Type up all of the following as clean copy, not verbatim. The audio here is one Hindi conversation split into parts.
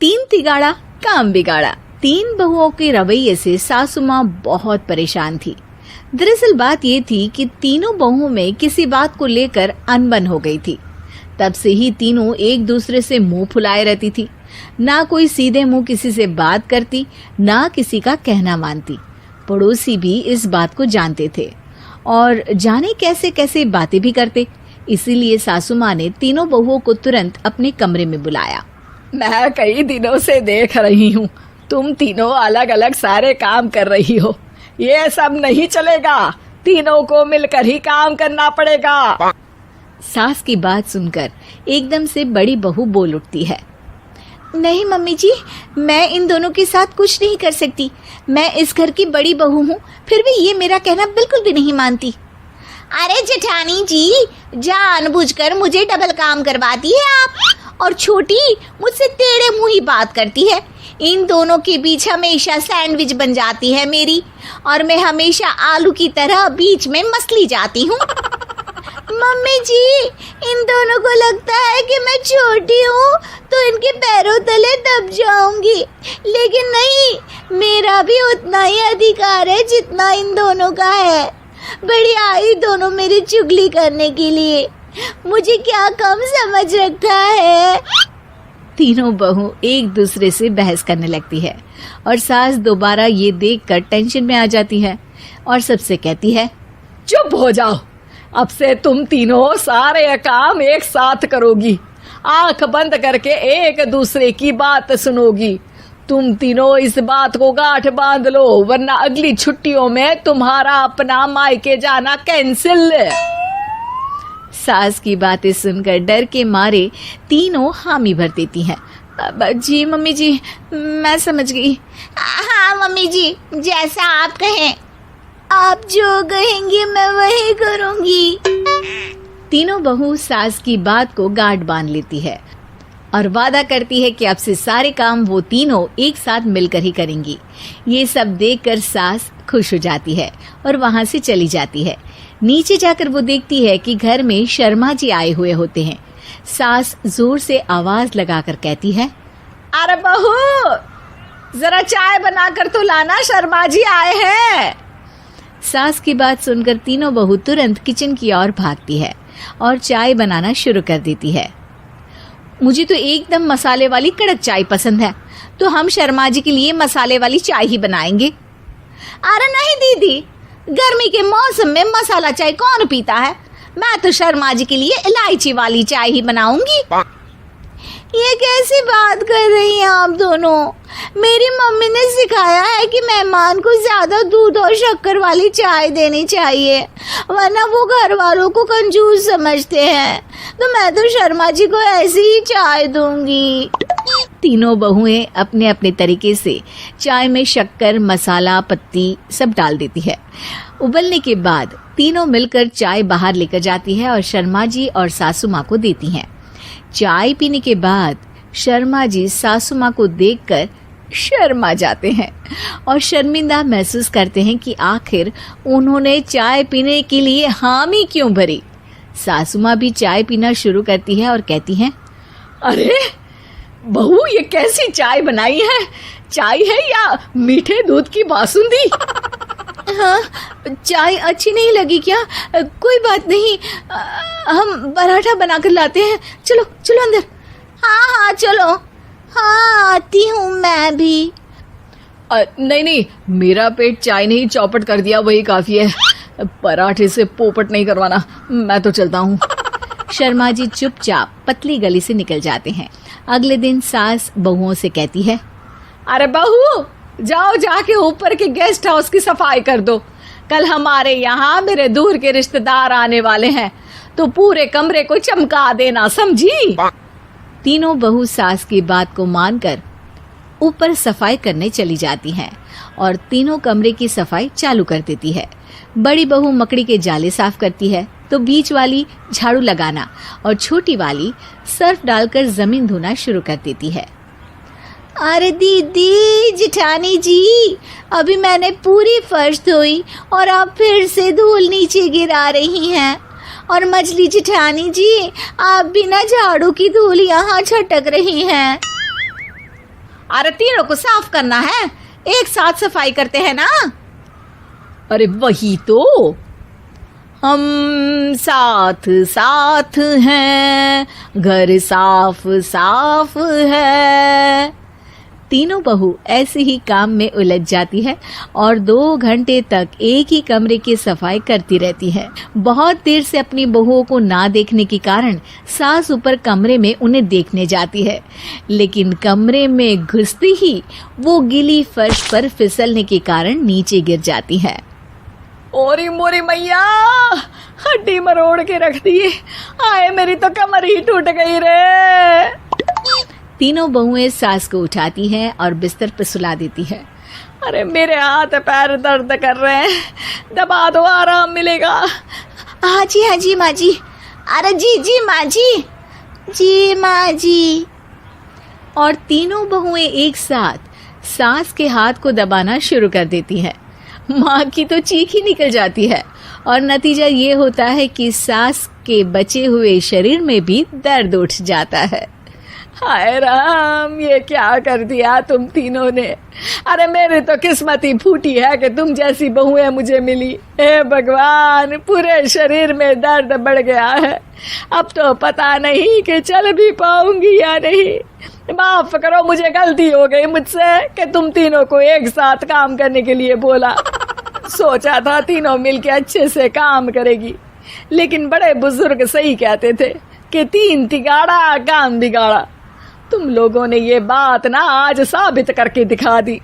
तीन तिगाड़ा काम बिगाड़ा। तीन बहुओं के रवैये से सासू माँ बहुत परेशान थी। दरअसल बात ये थी कि तीनों बहुओं में किसी बात को लेकर अनबन हो गई थी। तब से ही तीनों एक दूसरे से मुंह फुलाए रहती थी। ना कोई सीधे मुंह किसी से बात करती, ना किसी का कहना मानती। पड़ोसी भी इस बात को जानते थे और जाने कैसे कैसे बातें भी करते। इसीलिए सासू माँ ने तीनों बहुओं को तुरंत अपने कमरे में बुलाया। मैं कई दिनों से देख रही हूँ, तुम तीनों अलग अलग सारे काम कर रही हो। ये सब नहीं चलेगा, तीनों को मिलकर ही काम करना पड़ेगा। सास की बात सुनकर एकदम से बड़ी बहू बोल उठती है। नहीं मम्मी जी, मैं इन दोनों के साथ कुछ नहीं कर सकती। मैं इस घर की बड़ी बहू हूँ, फिर भी ये मेरा कहना बिल्कुल भी नहीं मानती। अरे जेठानी जी, जानबूझकर मुझे डबल काम करवाती है आप, और छोटी मुझसे टेढ़े मुंह ही बात करती है। इन दोनों के बीच हमेशा सैंडविच बन जाती है मेरी, और मैं हमेशा आलू की तरह बीच में मसली जाती हूँ। मम्मी जी, इन दोनों को लगता है कि मैं छोटी हूँ तो इनके पैरों तले दब जाऊंगी, लेकिन नहीं, मेरा भी उतना ही अधिकार है जितना इन दोनों का है। बड़ी आई दोनों मेरी चुगली करने के लिए, मुझे क्या कम समझ रखा है। तीनों बहू एक दूसरे से बहस करने लगती है और सास दोबारा ये देखकर टेंशन में आ जाती है और सबसे कहती है, चुप हो जाओ, अब से तुम तीनों सारे काम एक साथ करोगी, आंख बंद करके एक दूसरे की बात सुनोगी। तुम तीनों इस बात को गांठ बांध लो, वरना अगली छुट्टियों में तुम्हारा अपना मायके जाना कैंसिल। सास की बातें सुनकर डर के मारे तीनों हामी भर देती हैं। जी मम्मी जी, मैं समझ गई। हाँ मम्मी जी, जैसा आप कहें, आप जो कहेंगी मैं वही करूंगी। तीनों बहू सास की बात को गांठ बांध लेती है और वादा करती है कि अब से सारे काम वो तीनों एक साथ मिलकर ही करेंगी। ये सब देखकर सास खुश हो जाती है और वहां से चली जाती है। नीचे जाकर वो देखती है कि घर में शर्मा जी आए हुए होते हैं। सास जोर से आवाज लगाकर कहती है, अरे बहू, जरा चाय बनाकर तो लाना, शर्मा जी आए हैं। सास की बात सुनकर तीनों बहू तुरंत किचन की ओर भागती है और चाय बनाना शुरू कर देती है। मुझे तो एकदम मसाले वाली कड़क चाय पसंद है, तो हम शर्मा जी के लिए मसाले वाली चाय ही बनाएंगे। अरे नहीं दीदी, गर्मी के मौसम में मसाला चाय कौन पीता है? मैं तो शर्मा जी के लिए इलायची वाली चाय ही बनाऊंगी। ये कैसी बात कर रही हैं आप दोनों? मेरी मम्मी ने सिखाया है कि मेहमान को ज्यादा दूध और शक्कर वाली चाय देनी चाहिए, वरना वो घर वालों को कंजूस समझते हैं। तो मैं तो शर्मा जी को ऐसी ही चाय दूंगी। तीनों बहुएं अपने अपने तरीके से चाय में शक्कर, मसाला, पत्ती सब डाल देती है। उबलने के बाद तीनों मिलकर चाय बाहर लेकर जाती है और शर्मा जी और सासू माँ को देती हैं। चाय पीने के बाद शर्मा जी सासू माँ को देखकर शर्मा जाते हैं और शर्मिंदा महसूस करते हैं कि आखिर उन्होंने चाय पीने के लिए हामी क्यों भरी। सासू माँ भी चाय पीना शुरू करती है और कहती हैं, अरे बहू, ये कैसी चाय बनाई है? चाय है या मीठे दूध की बासुंदी? हाँ, चाय अच्छी नहीं लगी क्या? कोई बात नहीं, हम पराठा बनाकर लाते हैं। चलो चलो अंदर। हाँ चलो। हाँ, आती हूँ मैं भी। नहीं नहीं, मेरा पेट चाय ने ही चौपट कर दिया, वही काफी है। पराठे से पोपट नहीं करवाना, मैं तो चलता हूँ। शर्मा जी चुपचाप पतली गली से निकल जाते हैं। अगले दिन सास बहुओं से कहती है, अरे बहू, जाओ जाके ऊपर के गेस्ट हाउस की सफाई कर दो। कल हमारे यहाँ मेरे दूर के रिश्तेदार आने वाले हैं, तो पूरे कमरे को चमका देना, समझी? तीनों बहू सास की बात को मानकर ऊपर सफाई करने चली जाती हैं और तीनों कमरे की सफाई चालू कर देती है। बड़ी बहू मकड़ी के जाले साफ करती है, तो बीच वाली झाड़ू लगाना और छोटी वाली सर्फ डालकर जमीन धोना शुरू कर देती है। अरे दीदी, जेठानी जी, अभी मैंने पूरी फर्श धोई और आप फिर से धूल नीचे गिरा रही हैं। और मछली जेठानी जी, आप बिना झाड़ू की धूल यहाँ छटक रही हैं। अरे तीनों को साफ करना है, एक साथ सफाई करते हैं ना। अरे वही तो, हम साथ साथ हैं, घर साफ साफ है। तीनों बहू ऐसे ही काम में उलझ जाती है और 2 घंटे तक एक ही कमरे की सफाई करती रहती है। बहुत देर से अपनी बहुओं को ना देखने के कारण सास ऊपर कमरे में उन्हें देखने जाती है, लेकिन कमरे में घुसती ही वो गीली फर्श पर फिसलने के कारण नीचे गिर जाती है। ओरी मोरी मैया, हड्डी मरोड़ के रख दी। आए मेरी तो कमर ही टूट गई रे। तीनों बहुएं सास को उठाती हैं और बिस्तर पर सुला देती है। अरे मेरे हाथ पैर दर्द कर रहे हैं, दबा दो आराम मिलेगा। हाँ जी माँ जी। अरे जी माँ जी, जी माँ जी। और तीनों बहुएं एक साथ सास के हाथ को दबाना शुरू कर देती हैं। माँ की तो चीख ही निकल जाती है और नतीजा ये होता है कि सास के बचे हुए शरीर में भी दर्द उठ जाता है। हाय राम, ये क्या कर दिया तुम तीनों ने। अरे मेरी तो किस्मत ही फूटी है कि तुम जैसी बहुएं मुझे मिली। हे भगवान, पूरे शरीर में दर्द बढ़ गया है। अब तो पता नहीं कि चल भी पाऊंगी या नहीं। माफ करो, मुझे गलती हो गई मुझसे कि तुम तीनों को एक साथ काम करने के लिए बोला। सोचा था तीनों मिलके अच्छे से काम करेगी, लेकिन बड़े बुजुर्ग सही कहते थे कि 3 तिगाड़ा काम बिगाड़ा। तुम लोगों ने ये बात ना आज साबित करके दिखा दी।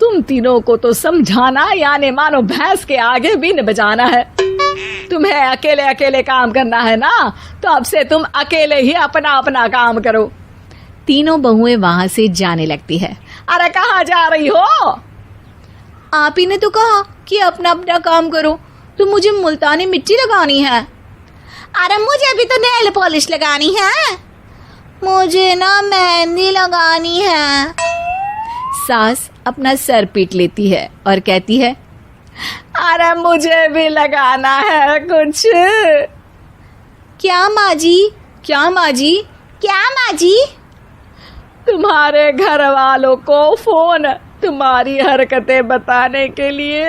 तुम तीनों को तो समझाना यानी मानो भैंस के आगे बीन बजाना है। तुम्हें अकेले अकेले काम करना है ना, तो अब से तुम अकेले ही अपना अपना काम करो। तीनों बहुएं वहां से जाने लगती है। अरे कहाँ जा रही हो? आप ही ने तो कहा कि अपना अपना काम तो मुझे मुल्तानी मिट्टी लगानी है। अरे मुझे भी तो नेल पॉलिश लगानी है, मुझे ना मेहंदी लगानी है। सास अपना सर पीट लेती है और कहती है, अरे मुझे भी लगाना है कुछ। क्या माँ जी? क्या माँ जी? क्या माँ जी? तुम्हारे घर वालों को फोन तुम्हारी हरकतें बताने के लिए।